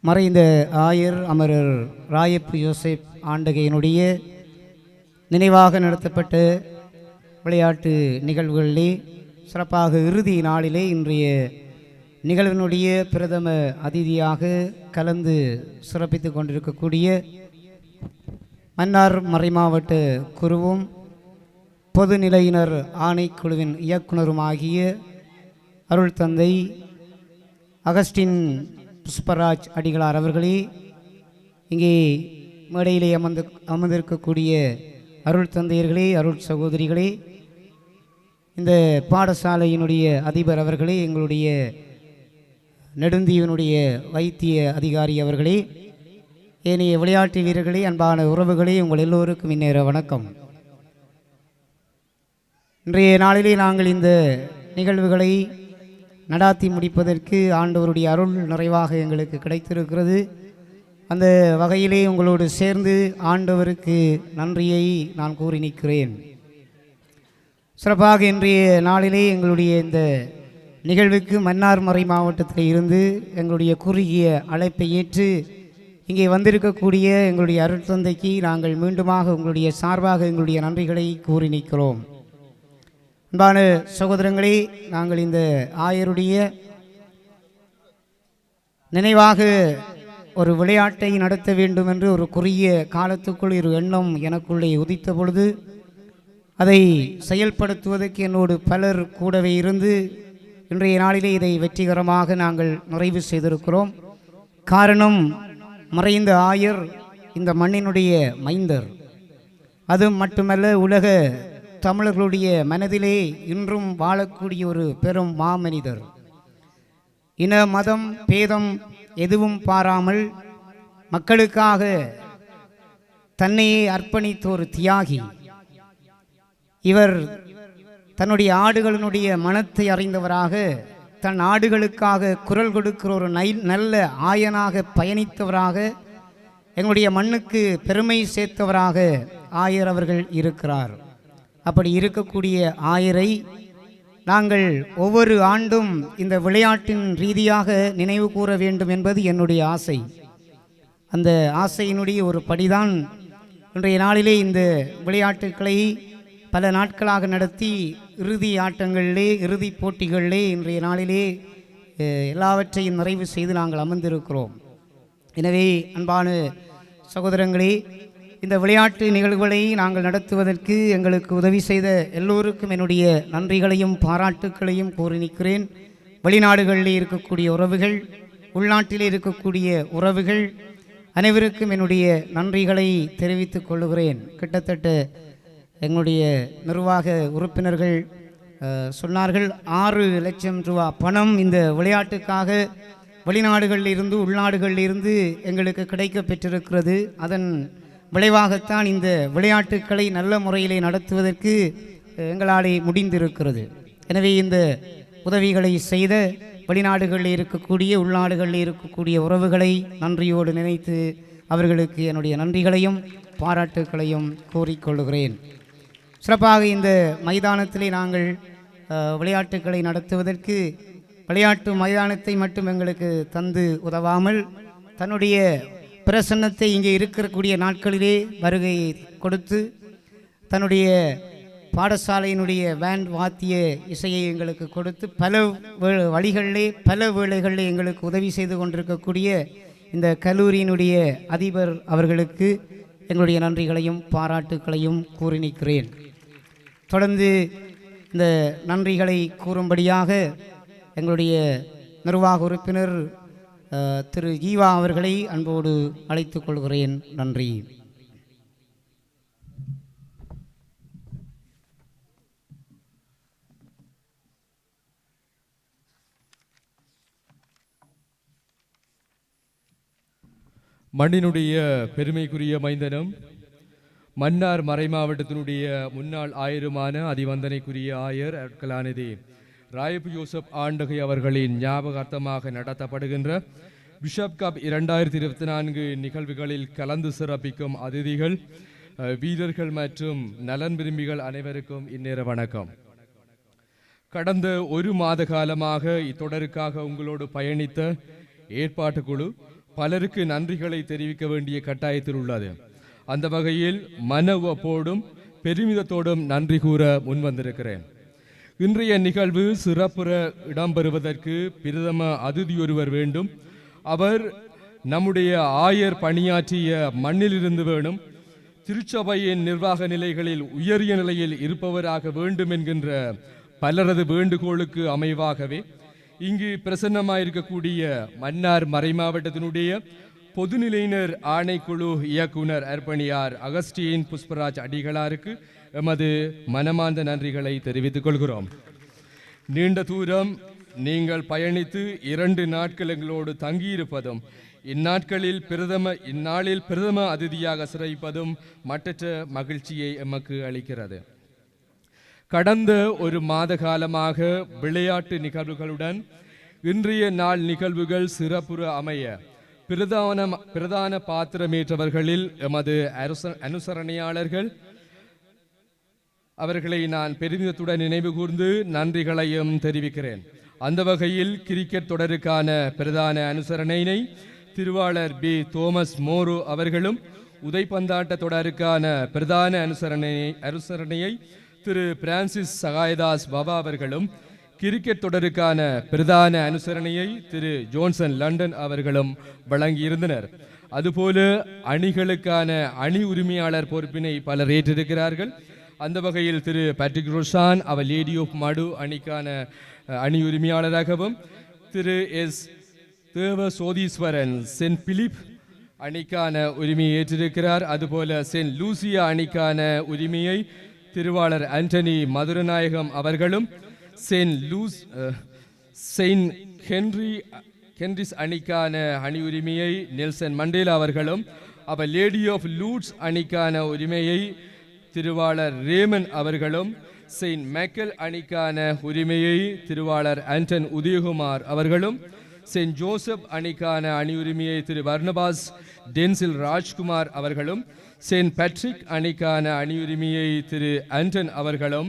மறைந்த ஆயர் அமரர் ராயப்பு யோசேப் ஆண்டகையினுடைய நினைவாக நடத்தப்பட்ட விளையாட்டு நிகழ்வுகளிலே சிறப்பாக இறுதி நாளிலே இன்றைய நிகழ்வினுடைய பிரதம அதிதியாக கலந்து சிறப்பித்து கொண்டிருக்கக்கூடிய மன்னார் மறைமாவட்ட குருவும் பொதுநிலையினர் ஆணைக்குழுவின் இயக்குனருமாகிய அருள் தந்தை அகஸ்டின் புஷ்பராஜ் அடிகளார் அவர்களே, இங்கே மேடையிலே அமர்ந்திருக்கக்கூடிய அருள் தந்தையர்களே, அருள் சகோதரிகளே, இந்த பாடசாலையினுடைய அதிபர் அவர்களே, எங்களுடைய நெடுந்தீவினுடைய வைத்திய அதிகாரி அவர்களே, ஏனைய விளையாட்டு வீரர்களே, அன்பான உறவுகளே, உங்கள் எல்லோருக்கும் இந்நேர வணக்கம். இன்றைய நாளிலே நாங்கள் இந்த நிகழ்வுகளை நடாத்தி முடிப்பதற்கு ஆண்டவருடைய அருள் நிறைவாக எங்களுக்கு கிடைத்திருக்கிறது. அந்த வகையிலே உங்களோடு சேர்ந்து ஆண்டவருக்கு நன்றியை நான் கூறி நிற்கிறேன். சிறப்பாக இன்றைய நாளிலே எங்களுடைய இந்த நிகழ்வுக்கு மன்னார் மறை மாவட்டத்தில் இருந்து எங்களுடைய குறுகிய அழைப்பை ஏற்று இங்கே வந்திருக்கக்கூடிய எங்களுடைய அருள் தந்தைக்கு நாங்கள் மீண்டுமாக உங்களுடைய சார்பாக எங்களுடைய நன்றிகளை கூறி நிற்கிறோம். அன்பான சகோதரங்களே, நாங்கள் இந்த ஆயருடைய நினைவாக ஒரு விளையாட்டை நடத்த வேண்டும் என்று ஒரு குறுகிய காலத்துக்குள் ஒரு எண்ணம் எனக்குள்ளே உதித்த பொழுது அதை செயல்படுத்துவதற்கு என்னோடு பலர் கூடவே இருந்து இன்றைய நாளிலே இதை வெற்றிகரமாக நாங்கள் நிறைவு செய்திருக்கிறோம். காரணம், மறைந்த ஆயர் இந்த மண்ணினுடைய மைந்தர். அது மட்டுமல்ல, உலக தமிழர்களுடைய மனதிலே இன்றும் வாழக்கூடிய ஒரு பெரும் மாமனிதர். இன மதம் பேதம் எதுவும் பாராமல் மக்களுக்காக தன்னையே அர்ப்பணித்த ஒரு தியாகி. இவர் தன்னுடைய ஆடுகளினுடைய மனத்தை அறிந்தவராக, தன் ஆடுகளுக்காக குரல் கொடுக்கிற ஒரு நல்ல ஆயனாக பயணித்தவராக, எங்களுடைய மண்ணுக்கு பெருமை சேர்த்தவராக ஆயர் அவர்கள் இருக்கிறார். அப்படி இருக்கக்கூடிய ஆயரை நாங்கள் ஒவ்வொரு ஆண்டும் இந்த விளையாட்டின் ரீதியாக நினைவு கூற வேண்டும் என்பது என்னுடைய ஆசை. அந்த ஆசையினுடைய ஒரு படிதான் இன்றைய நாளிலே இந்த விளையாட்டுக்களை பல நாட்களாக நடத்தி இறுதி ஆட்டங்களிலே, இறுதி போட்டிகளிலே இன்றைய நாளிலே எல்லாவற்றையும் நிறைவு செய்து நாங்கள் அமர்ந்திருக்கிறோம். எனவே அன்பான சகோதரங்களே, இந்த விளையாட்டு நிகழ்வுகளை நாங்கள் நடத்துவதற்கு எங்களுக்கு உதவி செய்த எல்லோருக்கும் என்னுடைய நன்றிகளையும் பாராட்டுக்களையும் கூறி நிற்கிறேன். வெளிநாடுகளில் இருக்கக்கூடிய உறவுகள், உள்நாட்டில் இருக்கக்கூடிய உறவுகள் அனைவருக்கும் என்னுடைய நன்றிகளை தெரிவித்துக் கொள்ளுகிறேன். கிட்டத்தட்ட எங்களுடைய நிர்வாக உறுப்பினர்கள் சொன்னார்கள், 6 லட்சம் ரூபா பணம் இந்த விளையாட்டுக்காக வெளிநாடுகளில் இருந்து உள்நாடுகளில் இருந்து எங்களுக்கு கிடைக்க பெற்றிருக்கிறது. அதன் விளைவாகத்தான் இந்த விளையாட்டுக்களை நல்ல முறையிலே நடத்துவதற்கு எங்களாலே முடிந்திருக்கிறது. எனவே இந்த உதவிகளை செய்த வெளிநாடுகளில் இருக்கக்கூடிய உள்நாடுகளில் இருக்கக்கூடிய உறவுகளை நன்றியோடு நினைத்து அவர்களுக்கு என்னுடைய நன்றிகளையும் பாராட்டுக்களையும் கூறிக்கொள்கிறேன். சிறப்பாக இந்த மைதானத்திலே நாங்கள் விளையாட்டுக்களை நடத்துவதற்கு விளையாட்டு மைதானத்தை மட்டும் எங்களுக்கு தந்து உதவாமல் தன்னுடைய பிரசன்னத்தை இங்கே இருக்கக்கூடிய நாட்களிலே வருகை கொடுத்து தன்னுடைய பாடசாலையினுடைய பேண்ட் வாத்திய இசையை எங்களுக்கு கொடுத்து பல வழிகளிலே பல வேளைகளிலே எங்களுக்கு உதவி செய்து கொண்டிருக்கக்கூடிய இந்த கல்லூரியினுடைய அதிபர் அவர்களுக்கு எங்களுடைய நன்றிகளையும் பாராட்டுக்களையும் கூறி நிற்கிறேன். தொடர்ந்து இந்த நன்றிகளை கூறும்படியாக எங்களுடைய நிர்வாக உறுப்பினர் திரு ஈவா அவர்களை அன்போடு அழைத்துக் கொள்கிறேன். நன்றி. மண்ணினுடைய பெருமைக்குரிய மைந்தனும் மன்னார் மறை மாவட்டத்தினுடைய முன்னாள் ஆயருமான அதிவந்தனைக்குரிய ஆயர் கலாநிதி ராயப்பு யோசப் ஆண்டகை அவர்களின் ஞாபகார்த்தமாக நடத்தப்படுகின்ற பிஷப் கப் 2024 நிகழ்வுகளில் கலந்து சிறப்பிக்கும் அதிதிகள், வீரர்கள் மற்றும் நலன் விரும்பிகள் அனைவருக்கும் இந்நேர வணக்கம். கடந்த ஒரு மாத காலமாக இத்தொடருக்காக உங்களோடு பயணித்த ஏற்பாட்டு குழு, பலருக்கு நன்றிகளை தெரிவிக்க வேண்டிய கட்டாயத்தில் உள்ளது. அந்த வகையில் மன உவப்போடும் பெருமிதத்தோடும் நன்றி கூற முன்வந்திருக்கிறேன். இன்றைய நிகழ்வு சிறப்புற இடம்பெறுவதற்கு பிரதம அதிதியொருவர் வேண்டும். அவர் நம்முடைய ஆயர் பணியாற்றிய மண்ணிலிருந்து வேணும், திருச்சபையின் நிர்வாக நிலைகளில் உயரிய நிலையில் இருப்பவராக வேண்டும் என்கின்ற பலரது வேண்டுகோளுக்கு அமைவாகவே இங்கு பிரசன்னமாயிருக்கக்கூடிய மன்னார் மறைமாவட்டத்தினுடைய பொதுநிலையினர் ஆணைக்குழு இயக்குனர் அர்ப்பணியார் அகஸ்டின் புஷ்பராஜ் அடிகளாருக்கு எமது மனமார்ந்த நன்றிகளை தெரிவித்துக் கொள்கிறோம். நீண்ட தூரம் நீங்கள் பயணித்து 2 நாட்கள் எங்களோடு தங்கியிருப்பதும் இந்நாளில் பிரதம அதிதியாக சிறப்பிப்பதும் மற்றற்ற மகிழ்ச்சியை எமக்கு அளிக்கிறது. கடந்த ஒரு மாத காலமாக விளையாட்டு நிகழ்வுகளுடன் இன்றைய நாள் நிகழ்வுகள் சிறப்புற அமைய பிரதான பாத்திரமேற்றவர்களில் எமது அனுசரணையாளர்கள் அவர்களை நான் பெருமிதத்துடன் நினைவு கூர்ந்து நன்றிகளையும் தெரிவிக்கிறேன். அந்த வகையில் கிரிக்கெட் தொடருக்கான பிரதான அனுசரணையினை திருவாளர் பி தோமஸ் மோரு அவர்களும், உதைப்பந்தாட்ட தொடருக்கான பிரதான அனுசரணையை திரு பிரான்சிஸ் சகாயதாஸ் பாபா அவர்களும், கிரிக்கெட் தொடருக்கான பிரதான அனுசரணையை திரு ஜோன்சன் லண்டன் அவர்களும் வழங்கியிருந்தனர். அதுபோல அணிகளுக்கான அணி உரிமையாளர் பொறுப்பினை பலர் ஏற்றிருக்கிறார்கள். அந்த வகையில் திரு பேட்ரிக் ரோஷான் அவர் லேடி ஆஃப் மடு அணிக்கான அணி உரிமையாளராகவும், திரு எஸ் தேவ சோதீஸ்வரன் சென்ட் பிலிப் அணிக்கான உரிமையை ஏற்றிருக்கிறார். அதுபோல சென்ட் லூசியா அணிக்கான உரிமையை திருவாளர் ஆண்டனி மதுரநாயகம் அவர்களும், செயின்ட் ஹென்ரிஸ் அணிக்கான அணி உரிமையை நெல்சன் மண்டேலா அவர்களும், அவர் லேடி ஆஃப் லூட்ஸ் அணிக்கான உரிமையை திருவாளர் ரேமன் அவர்களும், செயின்ட் மைக்கேல் அணிக்கான உரிமையை திருவாளர் ஆண்டன் உதயகுமார் அவர்களும், செயின்ட் ஜோசப் அணிக்கான அணி உரிமையை திரு வர்ணபாஸ் டென்சில் ராஜ்குமார் அவர்களும், செயின்ட் பேட்ரிக் அணிக்கான அணி உரிமையை திரு ஆண்டன் அவர்களும்,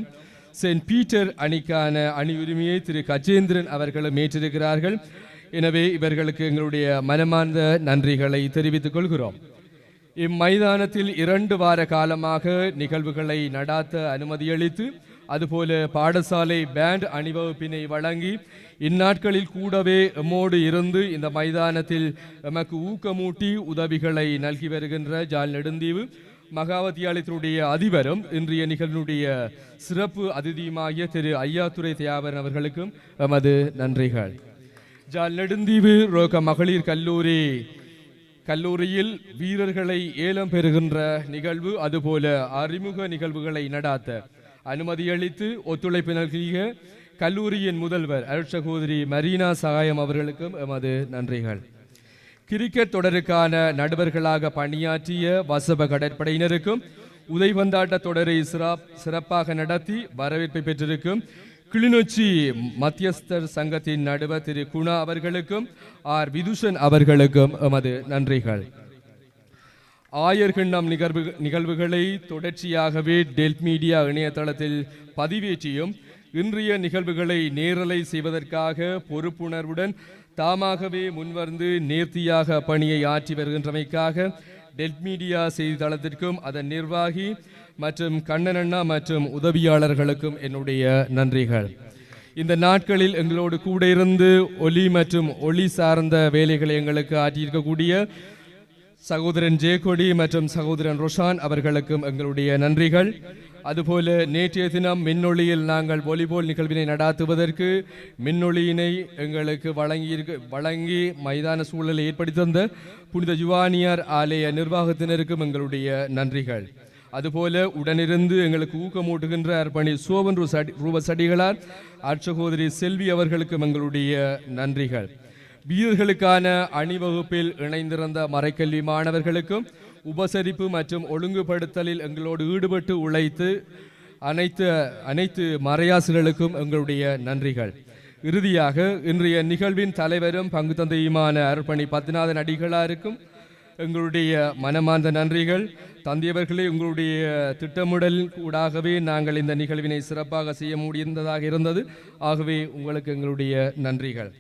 செயின்ட் பீட்டர் அணிக்கான அணி உரிமையை திரு கஜேந்திரன் அவர்களும் ஏற்றிருக்கிறார்கள். எனவே இவர்களுக்கு எங்களுடைய மனமார்ந்த நன்றிகளை தெரிவித்துக் கொள்கிறோம். இம்மைதானத்தில் 2 வார காலமாக நிகழ்வுகளை நடாத்த அனுமதியளித்து, அதுபோல பாடசாலை பேண்ட் அணிவகுப்பினை வழங்கி இந்நாட்களில் கூடவே எம்மோடு இருந்து இந்த மைதானத்தில் எமக்கு ஊக்கமூட்டி உதவிகளை நல்கி வருகின்ற ஜாழ் நெடுந்தீவு மகாவித்தியாலயத்தினுடைய அதிபரும் இன்றைய நிகழ்வுடைய சிறப்பு அதிதியுமாகிய திரு ஐயாத்துரை தியாபரன் அவர்களுக்கும் எமது நன்றிகள். ஜாழ் நெடுந்தீவு ரோக மகளிர் கல்லூரியில் வீரர்களை ஏலம் பெறுகின்ற நிகழ்வு, அதுபோல அறிமுக நிகழ்வுகளை நடாத்த அனுமதியளித்து ஒத்துழைப்பு நல்கிய கல்லூரியின் முதல்வர் அருட்சகோதரி மரீனா சகாயம் அவர்களுக்கும் எமது நன்றிகள். கிரிக்கெட் தொடருக்கான நடுவர்களாக பணியாற்றிய வசப கடற்படையினருக்கும், உதைபந்தாட்ட தொடரை சிறப்பாக நடத்தி வரவேற்பை பெற்றிருக்கும் கிளிநொச்சி மத்தியஸ்தர் சங்கத்தின் நடுவர் திரு குணா அவர்களுக்கும், ஆர் விதுஷன் அவர்களுக்கும் எமது நன்றிகள். ஆயர்கிண்ணம் நிகழ்வுகளை தொடர்ச்சியாகவே டெல்ட் மீடியா இணையதளத்தில் பதிவேற்றியும், இன்றைய நிகழ்வுகளை நேரலை செய்வதற்காக பொறுப்புணர்வுடன் தாமாகவே முன்வந்து நேர்த்தியாக பணியை ஆற்றி வருகின்றமைக்காக டெல்ட் மீடியா செய்தித்தளத்திற்கும் அதன் நிர்வாகி மற்றும் கண்ணனண்ணா மற்றும் உதவியாளர்களுக்கும் என்னுடைய நன்றிகள். இந்த நாட்களில் எங்களோடு கூட இருந்து ஒலி மற்றும் ஒளி சார்ந்த வேலைகளை எங்களுக்கு ஆற்றியிருக்கக்கூடிய சகோதரன் ஜேகொடி மற்றும் சகோதரன் ரொஷான் அவர்களுக்கும் எங்களுடைய நன்றிகள். அதுபோல நேற்றைய தினம் மின்னொளியில் நாங்கள் வாலிபால் நிகழ்வினை நடாத்துவதற்கு மின்னொளியினை எங்களுக்கு வழங்கி மைதான சூழலை ஏற்படுத்தி தந்த புனித யுவானியார் ஆலய நிர்வாகத்தினருக்கும் எங்களுடைய நன்றிகள். அதுபோல உடனிருந்து எங்களுக்கு ஊக்கமூட்டுகின்ற அர்ப்பணி சோவன் ரூபசடிகளார் ஆட்சகோதரி செல்வி அவர்களுக்கும் எங்களுடைய நன்றிகள். வீரர்களுக்கான அணிவகுப்பில் இணைந்திருந்த மறைக்கல்வி மாணவர்களுக்கும், உபசரிப்பு மற்றும் ஒழுங்குபடுத்தலில் எங்களோடு ஈடுபட்டு உழைத்து அனைத்து மறையாசிரியர்களுக்கும் எங்களுடைய நன்றிகள். இறுதியாக இன்றைய நிகழ்வின் தலைவரும் பங்கு தந்தையுமான அர்ப்பணி பத்மநாதன் அடிகளாருக்கும் எங்களுடைய மனமார்ந்த நன்றிகள். தந்தையவர்களே, உங்களுடைய திட்டமிடல் ஊடாகவே நாங்கள் இந்த நிகழ்வினை சிறப்பாக செய்ய முடிந்ததாக இருந்தது. ஆகவே உங்களுக்கு எங்களுடைய நன்றிகள்.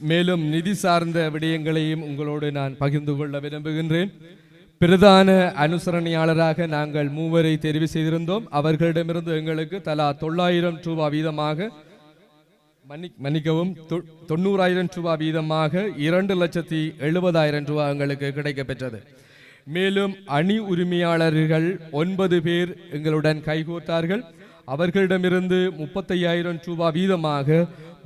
மேலும் நிதி சார்ந்த விடயங்களையும் உங்களோடு நான் பகிர்ந்து கொள்ள விரும்புகின்றேன். பிரதான அனுசரணையாளராக நாங்கள் 3 தெரிவு செய்திருந்தோம். அவர்களிடமிருந்து எங்களுக்கு தலா 900 ரூபாய் வீதமாக மன்னிக்கவும் 90,000 ரூபாய் வீதமாக 2,70,70,000 ரூபாய் எங்களுக்கு கிடைக்கப்பெற்றது. மேலும் அணி உரிமையாளர்கள் 9 பேர் எங்களுடன் கைகோர்த்தார்கள். அவர்களிடமிருந்து 35,000 ரூபாய் வீதமாக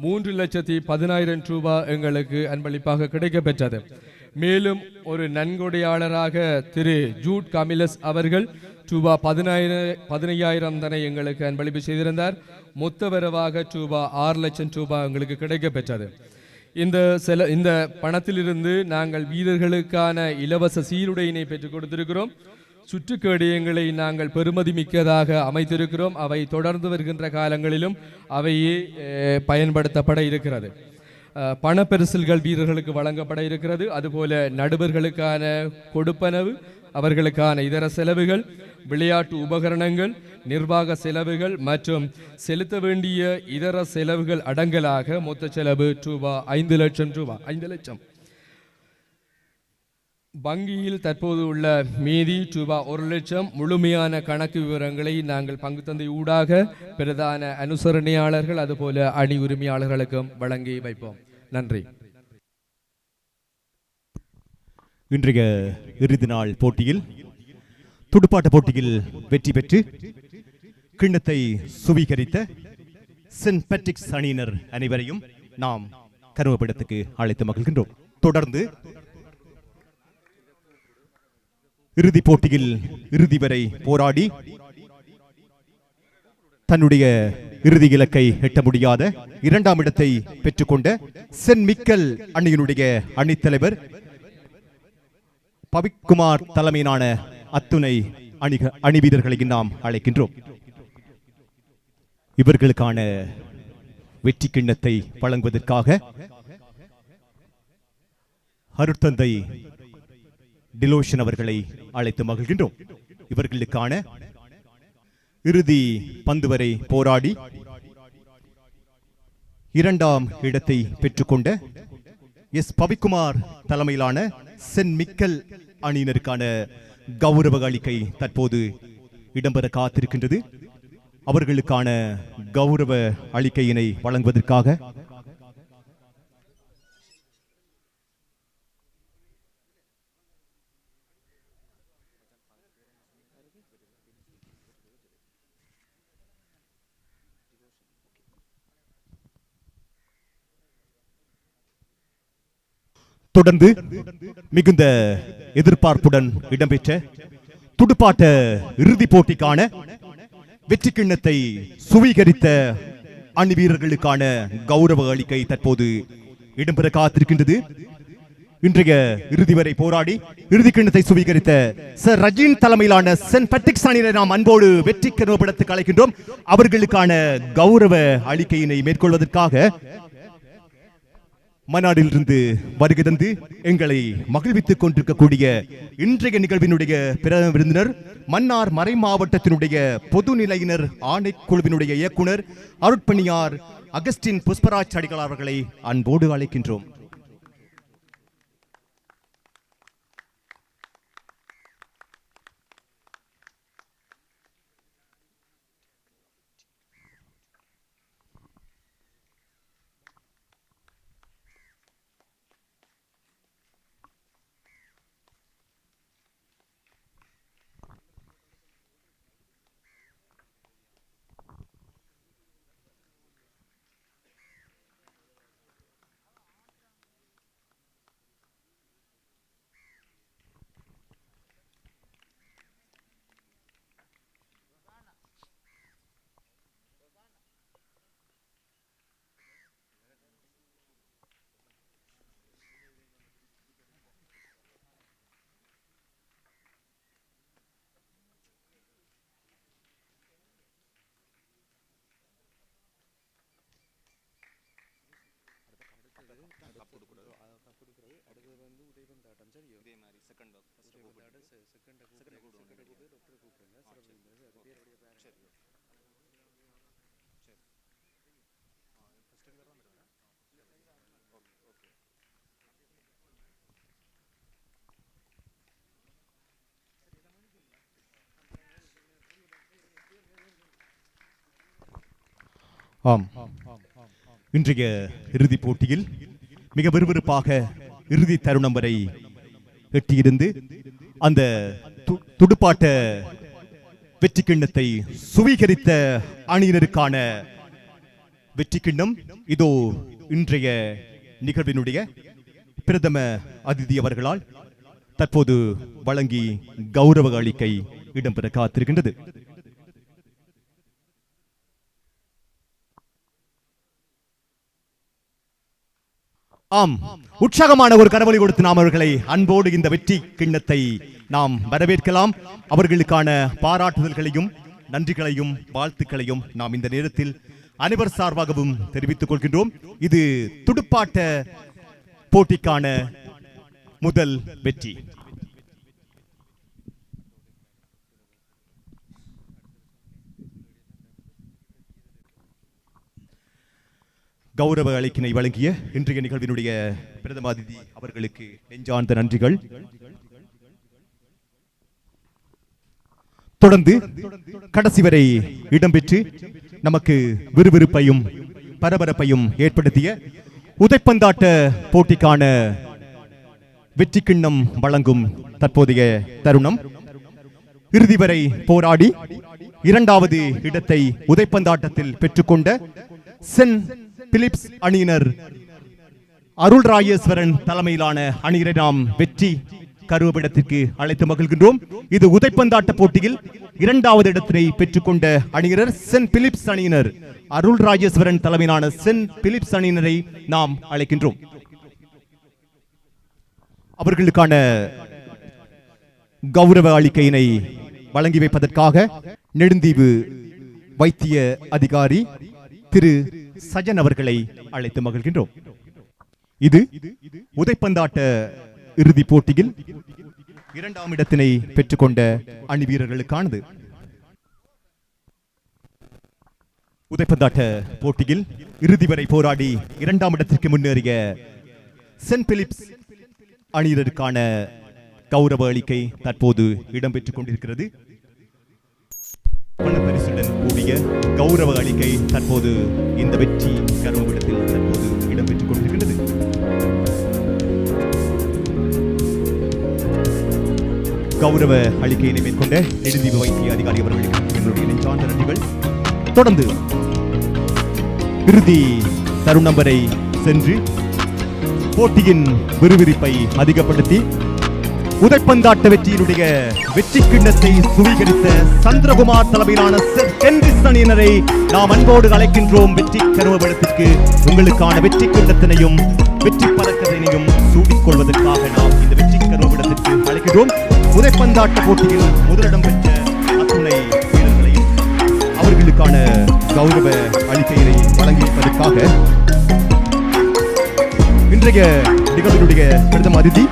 3,10,000 ரூபாய் எங்களுக்கு அன்பளிப்பாக கிடைக்கப்பெற்றது. மேலும் ஒரு நன்கொடையாளராக திரு ஜூட் கமிலஸ் அவர்கள் ரூபாய் 15,000 தனை எங்களுக்கு அன்பளிப்பு செய்திருந்தார். மொத்த வரவாக ரூபாய் 6 லட்சம் ரூபாய் எங்களுக்கு கிடைக்கப்பெற்றது. இந்த பணத்திலிருந்து நாங்கள் வீரர்களுக்கான இலவச சீருடையினை பெற்றுக் கொடுத்திருக்கிறோம். சுற்றுக்கேடயங்களை நாங்கள் பெறுமதி மிக்கதாக அமைத்திருக்கிறோம். அவை தொடர்ந்து வருகின்ற காலங்களிலும் அவையே பயன்படுத்தப்பட இருக்கிறது. பணப்பரிசில்கள் வீரர்களுக்கு வழங்கப்பட இருக்கிறது. அதுபோல நடுவர்களுக்கான கொடுப்பனவு, அவர்களுக்கான இதர செலவுகள், விளையாட்டு உபகரணங்கள், நிர்வாக செலவுகள் மற்றும் செலுத்த வேண்டிய இதர செலவுகள் அடங்கலாக மொத்த செலவு ரூபாய் 5 லட்சம் ரூபாய் 5 லட்சம். வங்கியில் தற்போது உள்ள மீதி ரூபாய் 1 லட்சம். முழுமையான கணக்கு விவரங்களை நாங்கள் பங்கு தந்தை ஊடாக பிரதான அனுசரணையாளர்கள் அதுபோல அணி உரிமையாளர்களுக்கும் வழங்கி வைப்போம். நன்றி. இன்றைய இறுதி நாள் போட்டியில் துடுப்பாட்ட போட்டியில் வெற்றி பெற்று கிண்ணத்தை சுவீகரித்த சென்ட் பேட்ரிக்ஸ் அணியினர் அனைவரையும் நாம் கருமப்படத்துக்கு அழைத்து மகிழ்கின்றோம். தொடர்ந்து இறுதிப் போட்டியில் இறுதி வரை போராடி தன்னுடைய இறுதி இலக்கை எட்ட முடியாத 2ஆம் இடத்தை பெற்றுக்கொண்ட சென்ட் மிக்கல் அணியினுடைய அணித்தலைவர் பவிக்குமார் தலைமையிலான அத்துணை அணி வீரர்களையும் நாம் அழைக்கின்றோம். இவர்களுக்கான வெற்றி கிண்ணத்தை வழங்குவதற்காக அருட்தந்தை டிலோஷன் அவர்களை அழைத்து மகிழ்கின்றோம். இவர்களுக்கான இறுதி பந்து வரை போராடி 2ஆம் இடத்தை பெற்றுக்கொண்ட எஸ் பவிக்குமார் தலைமையிலான சென்ட் மிக்கல் அணியினருக்கான கௌரவ அளிக்கை தற்போது இடம்பெற காத்திருக்கின்றது. அவர்களுக்கான கௌரவ அளிக்கையினை வழங்குவதற்காக தொடர்ந்து மிகுந்த எதிர்பார்ப்புடன் இடம்பெற்ற துடுப்பாட்ட இறுதிப் போட்டிக்கான வெற்றி கிண்ணத்தை சுவீகரித்த அணி வீரர்களுக்கான கௌரவ அளிக்கை தற்போது இடம்பெற காத்திருக்கின்றது. இன்றைய இறுதி வரை போராடி இறுதி கிண்ணத்தை சுவீகரித்த சர் ரஜின் தலைமையிலான சென்ட் பேட்ரிக்ஸ் அணியினரை நாம் அன்போடு வெற்றி கருமப்படத்துக்கு அழைக்கின்றோம். அவர்களுக்கான கௌரவ அளிக்கையினை மேற்கொள்வதற்காக மன்னாரிலிருந்து வருகை தந்து எங்களை மகிழ்வித்துக் கொண்டிருக்கக்கூடிய இன்றைய நிகழ்வினுடைய பிரதம விருந்தினர் மன்னார் மறை மாவட்டத்தினுடைய பொதுநிலையினர் ஆணைக்குழுவினுடைய இயக்குனர் அருட்பணியார் அகஸ்டின் புஷ்பராஜ் அடிகளார் அவர்களை அன்போடு அழைக்கின்றோம். ஆம், இன்றைய இறுதிப் போட்டியில் மிக விறுவிறுப்பாக இறுதி தருணம் வரை எட்டியிருந்து அந்த துடுப்பாட்ட வெற்றி கிண்ணத்தை சுவீகரித்த அணியினருக்கான வெற்றி கிண்ணம் இதோ இன்றைய நிகழ்வினுடைய பிரதம அதிதி அவர்களால் தற்போது வழங்கி கௌரவ அளிக்கை இடம்பெற காத்திருக்கின்றது. ஆம், உற்சாகமான ஒரு கரவொலி கொடுத்து நாம் அவர்களை அன்போடு இந்த வெற்றி கிண்ணத்தை நாம் வரவேற்கலாம். அவர்களுக்கான பாராட்டுதல்களையும் நன்றிகளையும் வாழ்த்துக்களையும் நாம் இந்த நேரத்தில் அனைவர் சார்பாகவும் தெரிவித்துக் கொள்கின்றோம். இது துடுப்பாட்ட போட்டிக்கான முதல் வெற்றி. கௌரவ அளிக்கினை வழங்கிய இன்றைய நிகழ்வினுடைய பிரதம அதிதி அவர்களுக்கு நெஞ்சார்ந்த நன்றிகள். தொடர்ந்து கடைசி வரை இடம்பெற்று நமக்கு விறுவிறுப்பையும் பரபரப்பையும் ஏற்படுத்திய உதைப்பந்தாட்ட போட்டிக்கான வெற்றி கிண்ணம் வழங்கும் தற்போதைய தருணம். இறுதி வரை போராடி இரண்டாவது இடத்தை உதைப்பந்தாட்டத்தில் பெற்றுக்கொண்ட சென்ட் பிலிப்ஸ் அணியினர் அருள்ராஜேஸ்வரன் தலைமையிலான அணியினரை நாம் வெற்றி கருவபிடத்திற்கு அழைத்து மகிழ்கின்றோம். இது உதைப்பந்தாட்ட போட்டியில் இரண்டாவது இடத்தினை பெற்றுக்கொண்ட அணியினர் சென்ட் பிலிப்ஸ் அணியினர். அருள்ராஜேஸ்வரன் தலைமையிலான சென்ட் பிலிப்ஸ் அணியினரை நாம் அழைக்கின்றோம். அவர்களுக்கான கௌரவ அளிக்கையினை வழங்கி வைப்பதற்காக நெடுந்தீவு வைத்திய அதிகாரி திரு சஜன் அவர்களை அழைத்து மகிழ்கின்றோம். இது உதைப்பந்தாட்ட இறுதி போட்டியில் இரண்டாம் இடத்தினை பெற்றுக்கொண்ட அணி வீரர்களுக்கானது. உதைப்பந்தாட்ட போட்டியில் இறுதி வரை போராடி இரண்டாம் இடத்திற்கு முன்னேறிய சென்ட் பிலிப்ஸ் அணியினருக்கான கௌரவ அளிக்கை தற்போது இடம்பெற்றுக் கொண்டிருக்கிறது. பணப்பரிசுடன் கூடிய கௌரவ அளிக்கை தற்போது இந்த வெற்றி கருவபிடத்தில் தற்போது இடம்பெற்றுக் கொண்டிருக்கிறது. கௌரவ அளிக்கையினை மேற்கொண்ட நெடுந்தீவு வைத்திய அதிகாரி அவர்களுக்கு எங்களுடைய நெஞ்சார்ந்த நன்றிகள். தொடர்ந்து இறுதி தருணம் வரை சென்று போட்டியின் விறுவிறுப்பை அதிகப்படுத்தி உதைப்பந்தாட்ட வெற்றியினுடைய வெற்றி கிண்ணத்தை சுவீகரித்த சந்திரகுமார் தலைமையிலான சென்ட் அணியினரை நாம் அன்போடு அழைக்கின்றோம். வெற்றி கருவபிடத்திற்கு உங்களுக்கான வெற்றி கிண்ணத்தினையும் வெற்றி பதக்கத்தினையும் சூடிக்கொள்வதற்காக நாம் இந்த வெற்றி கருவபிடத்திற்கு அழைக்கின்றோம். உதைப்பந்தாட்ட போட்டியில் முதலிடம் பெற்ற அத்துணை வீரர்களையும் அவர்களுக்கான கௌரவ அளிக்கையினை வழங்கியிருப்பதற்காக இன்றைய நிகழ்வினுடைய பிரதம அதிதி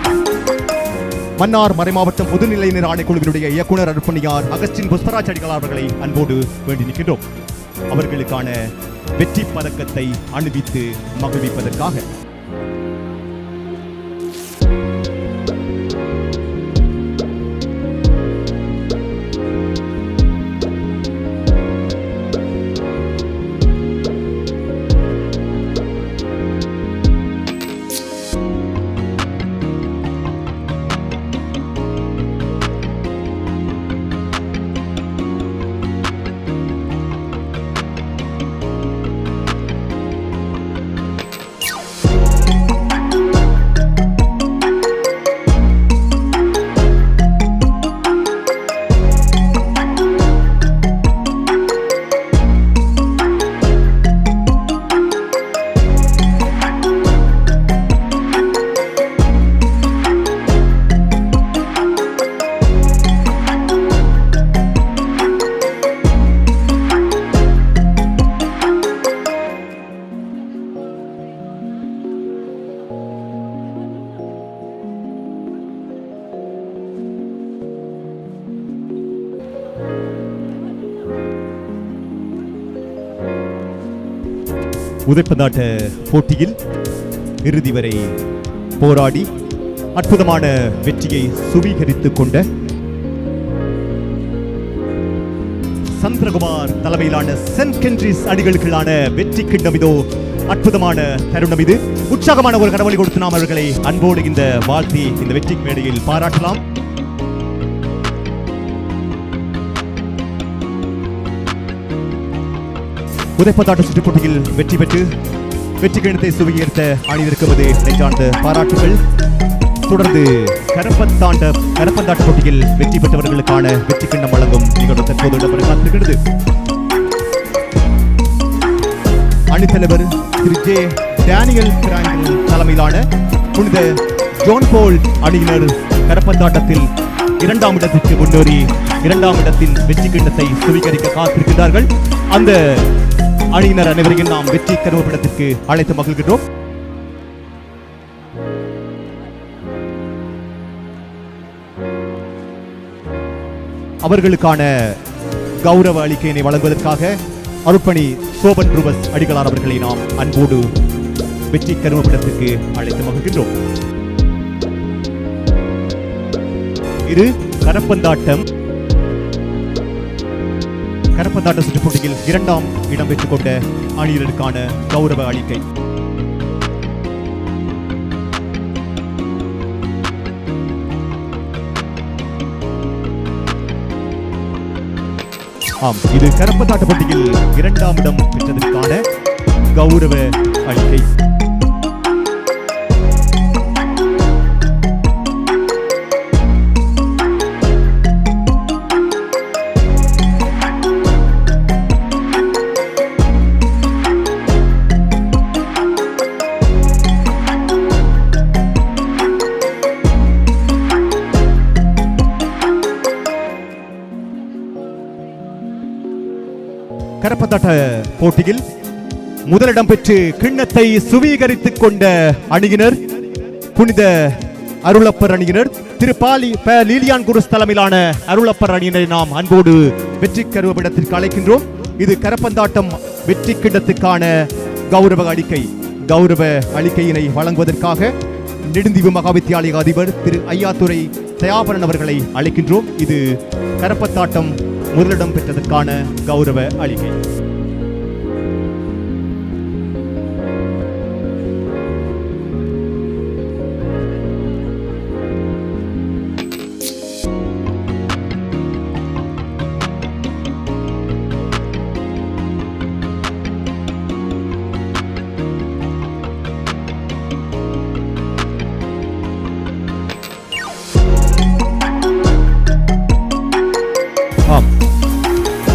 மன்னார் மறைமாவட்டம் பொதுநிலையினர் ஆணைக்குழுவினுடைய இயக்குனர் அருட்பணியார் அகஸ்டின் புஷ்பராஜ் அடிகளார் அவர்களை அன்போடு வேண்டி நிற்கின்றோம். அவர்களுக்கான வெற்றி பதக்கத்தை அணிவித்து மகிழ்விப்பதற்காக உதைப்பந்தாட்ட போட்டியில் இறுதி வரை போராடி அற்புதமான வெற்றியை சுவீகரித்துக் கொண்ட சந்திரகுமார் தலைமையிலான சென்ட் கென்ட்ரிஸ் அணிகளுக்கான வெற்றி கிண்ணம் இதோ. அற்புதமான தருணம் இது. உற்சாகமான ஒரு கரவொலி கொடுத்து நாம் அவர்களை அன்போடு இந்த வாழ்த்தி இந்த வெற்றி மேடையில் பாராட்டலாம். உதைப்பந்தாட்ட சுற்றுப் போட்டியில் வெற்றி பெற்று வெற்றி கிண்ணத்தை சுவீகரித்த அணியிற்கு நெஞ்சார்ந்த பாராட்டுகள். தொடர்ந்து கரப்பந்தாட்ட போட்டியில் வெற்றி பெற்றவர்களுக்கான வெற்றி கிண்ணம் வழங்கும் நிகழ்வு தற்போது இடம்பெற காத்திருக்கிறது. அணித்தலைவர் திரு ஜே டேனியல் கிராங்கல் தலைமையிலான புனித ஜோன் போல் அணியினர் கரப்பந்தாட்டத்தில் 2ஆம் இடத்திற்கு முன்னேறி 2ஆம் இடத்தின் வெற்றி கிண்ணத்தை சுவீகரிக்க காத்திருக்கிறார்கள். அந்த அணியினர் அனைவரையும் நாம் வெற்றி கருவப்படத்திற்கு அழைத்து மகிழ்கிறோம். அவர்களுக்கான கௌரவ அளிக்கையினை வழங்குவதற்காக அருட்பணி சோபன் ரூபஸ் அடிகளார் அவர்களை நாம் அன்போடு வெற்றி கருவப்படத்திற்கு அழைத்து மகிழ்கின்றோம். இது கரப்பந்தாட்ட சுற்றுப் போட்டியில் 2ஆம் இடம் பெற்றுக் கொண்ட அணியினருக்கான கௌரவ அளிக்கை. இது கரப்பந்தாட்ட போட்டியில் 2ஆம் இடம் பெற்றதற்கான கௌரவ அளிக்கை. கரப்பந்தாட்ட போட்டியில் முதலிடம் பெற்று கிண்ணத்தை சுவீகரித்துக் கொண்ட அணியினர் புனித அருளப்பர் அணியினர் திரு லீலியான் குருஸ் தலைமையிலான அருளப்பர் அணியினரை நாம் அன்போடு வெற்றி கருவப்படத்திற்கு அழைக்கின்றோம். இது கரப்பந்தாட்டம் வெற்றி கிண்ணத்துக்கான கௌரவ அளிக்கையினை வழங்குவதற்காக நெடுந்தீவு மகாவித்தியாலய அதிபர் திரு ஐயாத்துரை தயாபரன் அவர்களை அழைக்கின்றோம். இது கரப்பந்தாட்டம் முதலிடம் பெற்றதற்கான கௌரவ அளிக்கை.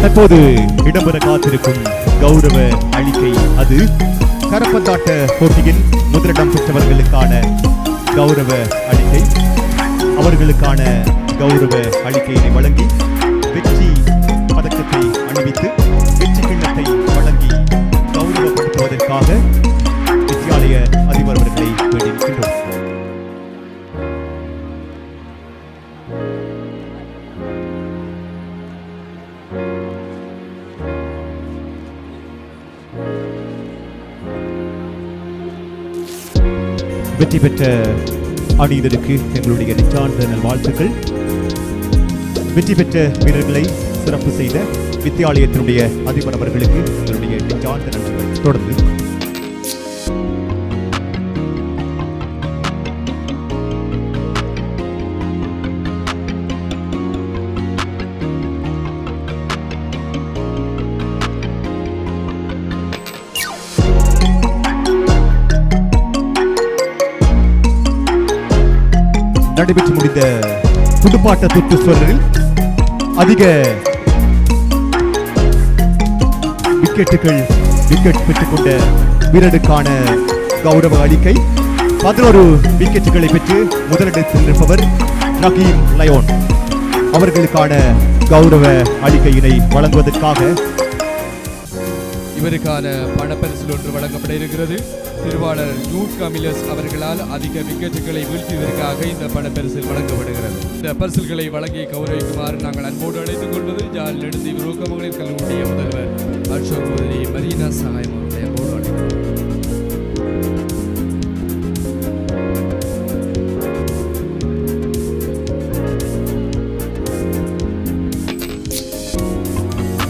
தற்போது இடம்பெற காத்திருக்கும் கௌரவ அளிக்கை அது கரப்பந்தாட்ட போட்டியில் முதலிடம் பெற்றவர்களுக்கான கௌரவ அளிக்கை. அவர்களுக்கான கௌரவ அளிக்கையினை வழங்கி வெற்றி பதக்கத்தை அணிவித்து வெற்றி கிண்ணத்தை வழங்கி கௌரவப்படுத்துவதற்காக வித்தியாலய அதிபர் அவர்களை வேண்டியிருக்கின்றோம். வெற்றி பெற்ற அணியினருக்கு எங்களுடைய நெஞ்சார்ந்த நல்வாழ்த்துக்கள். வெற்றி பெற்ற வீரர்களை சிறப்பு செய்த வித்தியாலயத்தினுடைய அதிபர் அவர்களுக்கு எங்களுடைய நெஞ்சார்ந்த நன்றிகள். தொடர்ந்து நடைபெற்று முடிந்த துடுப்பாட்ட துத்துஸ்வரில் அதிக விக்கெட் பெற்றுக் கொண்ட வீரருக்கான கௌரவ அளிக்கை. 11 விக்கெட்டுகளை பெற்று முதலிடத்தில் இருப்பவர் ரஹீம் லயோன். அவர்களுக்கான கௌரவ அளிக்கையினை வழங்குவதற்காக இவருக்கான பணப்பரிசில் ஒன்று வழங்கப்பட இருக்கிறது. திருவாளர் யூட் கமிலஸ் அவர்களால் அதிக விக்கெட்டுகளை வீழ்த்தியதற்காக இந்த பணப்பரிசில் வழங்கப்படுகிறது. இந்த பரிசில்களை வழங்கி கௌரவிக்குமாறு நாங்கள் அன்போடு அழைத்துக் கொள்வது ஜால் நெடுந்தீவு ரோக்கமகளிர் கல்லூரிய முதல்வர் அசோகோதரி மரீனா சகாயம் அவர்களை அன்போடு அழைக்கிறோம்.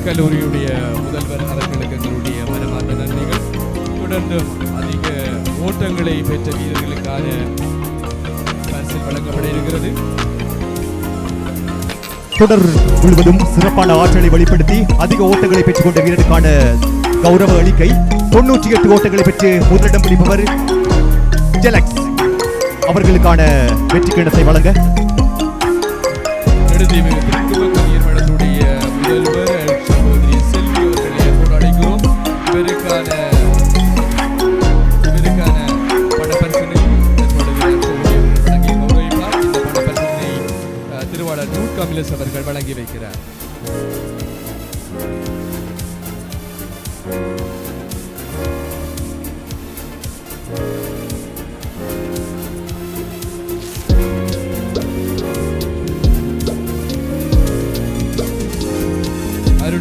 கல்லூரியுடைய முதல்வர் அவர்களுக்கு எங்களுடைய மனமார்ந்த நன்றிகள். தொடர்ந்து அதிக ஓட்டங்களை பெற்ற வீரர்களுக்கான பரிசு வழங்கப்பட இருக்கிறது. தொடர் முழுவதும் சிறப்பான ஆற்றலை வெளிப்படுத்தி அதிக ஓட்டங்களை பெற்றுக் கொண்ட வீரருக்கான கௌரவ அளிக்கை 98 ஓட்டங்களை பெற்று முதலிடம் பிடிப்பவர் ஜெலக்ஸ் அவர்களுக்கான வெற்றி கிண்ணத்தை வழங்க நீர்மடத்துடைய முதல்வர் சகோதரி செல்வி அவர்களை ஏற்போடு அழைக்கிறோம். இவருக்கான பணப்பரிசினை வழங்கி கௌரவிப்பார். இந்த பணப்பரிசினை திருவாளர் நூற்காமிலஸ் அவர்கள் வழங்கி வைக்கிறார்.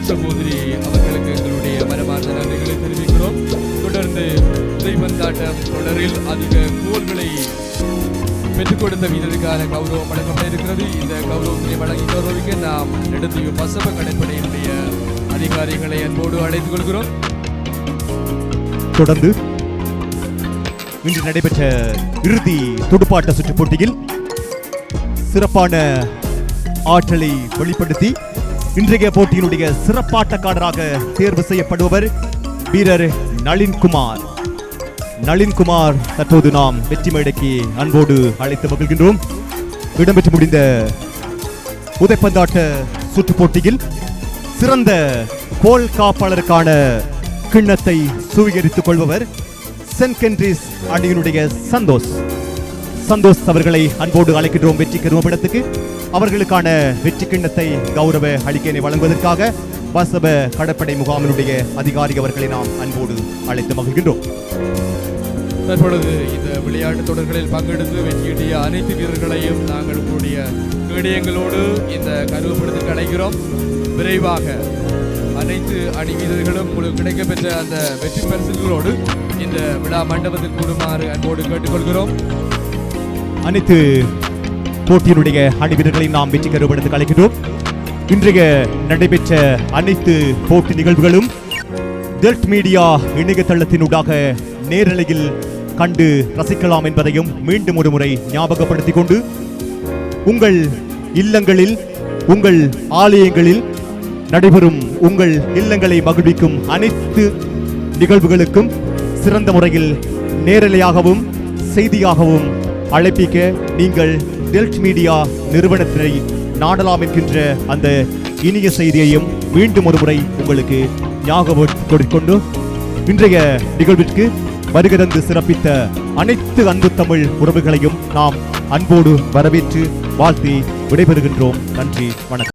சகோதரி அவர்களுக்கு எங்களுடைய மனமார்ந்த நன்றிகளை தெரிவிக்கிறோம். தொடர்ந்து தெய்வந்தாட்டம் தொடரில் அதிக கோல்களை பெற்றுக் கொடுத்த வீரருக்கான கௌரவம் வழங்கப்பட இருக்கிறது. இந்த கௌரவத்தினை வழங்கி கௌரவிக்க நாம் நெடுந்தீவு பசவ கடற்படையினுடைய அதிகாரிகளை அன்போடு அழைத்துக் கொள்கிறோம். தொடர்ந்து இன்று நடைபெற்ற இறுதி துடுப்பாட்ட சுற்றுப் போட்டியில் சிறப்பான ஆற்றலை வெளிப்படுத்தி இன்றைய போட்டியினுடைய சிறப்பாட்டக்காரராக தேர்வு செய்யப்படுபவர் வீரர் நளின்குமார். நளின்குமார் தற்போது நாம் வெற்றி மேடைக்கு அன்போடு அழைத்து மகிழ்கின்றோம். இடம்பெற்று முடிந்த உதைப்பந்தாட்ட சுற்றுப் போட்டியில் சிறந்த கோல் காப்பாளருக்கான கிண்ணத்தை சுவீகரித்துக் கொள்பவர் சென்ட் கென்ட்ரிஸ் அணியினுடைய சந்தோஷ் அவர்களை அன்போடு அழைக்கின்றோம் வெற்றி கருமபடத்துக்கு. அவர்களுக்கான வெற்றி கிண்ணத்தை கௌரவ அளிக்கையினை வழங்குவதற்காக பசவ கடற்படை முகாமினுடைய அதிகாரி அவர்களை நாம் அன்போடு அழைத்து மகிழ்கின்றோம். தற்பொழுது இந்த விளையாட்டு தொடர்களில் பங்கெடுத்து வெற்றியிட்டிய அனைத்து வீரர்களையும் நாங்கள் உங்களுடைய கேடயங்களோடு இந்த கருவப்படத்துக்கு அழைக்கிறோம். விரைவாக அனைத்து அணி வீரர்களும் உங்களுக்கு கிடைக்கப்பெற்ற அந்த வெற்றி பரிசுகளோடு இந்த விழா மண்டபத்தில் கூடுமாறு அன்போடு கேட்டுக்கொள்கிறோம். அனைத்து போட்டியினுடைய அணி வீரர்களையும் நாம் வெற்றி கருவப்படத்துக்கு அழைக்கின்றோம். இன்றைய நடைபெற்ற அனைத்து போட்டி நிகழ்வுகளும் டெல்ட் மீடியா இணையதளத்தினூடாக நேரலையில் கண்டு ரசிக்கலாம் என்பதையும் மீண்டும் ஒரு முறை ஞாபகப்படுத்திக் கொண்டு உங்கள் இல்லங்களில் உங்கள் ஆலயங்களில் நடைபெறும் உங்கள் இல்லங்களை மகிழ்விக்கும் அனைத்து நிகழ்வுகளுக்கும் சிறந்த முறையில் நேரலையாகவும் செய்தியாகவும் அழைப்பிக்க நீங்கள் டெல்ட் மீடியா நிறுவனத்தினை நாடலாம் என்கின்ற அந்த இனிய செய்தியையும் மீண்டும் ஒரு முறை உங்களுக்கு ஞாபகப்படுத்திக் கொண்டு இன்றைய நிகழ்விற்கு வருகை தந்து சிறப்பித்த அனைத்து அன்பு தமிழ் உறவுகளையும் நாம் அன்போடு வரவேற்று வாழ்த்தி விடைபெறுகின்றோம். நன்றி, வணக்கம்.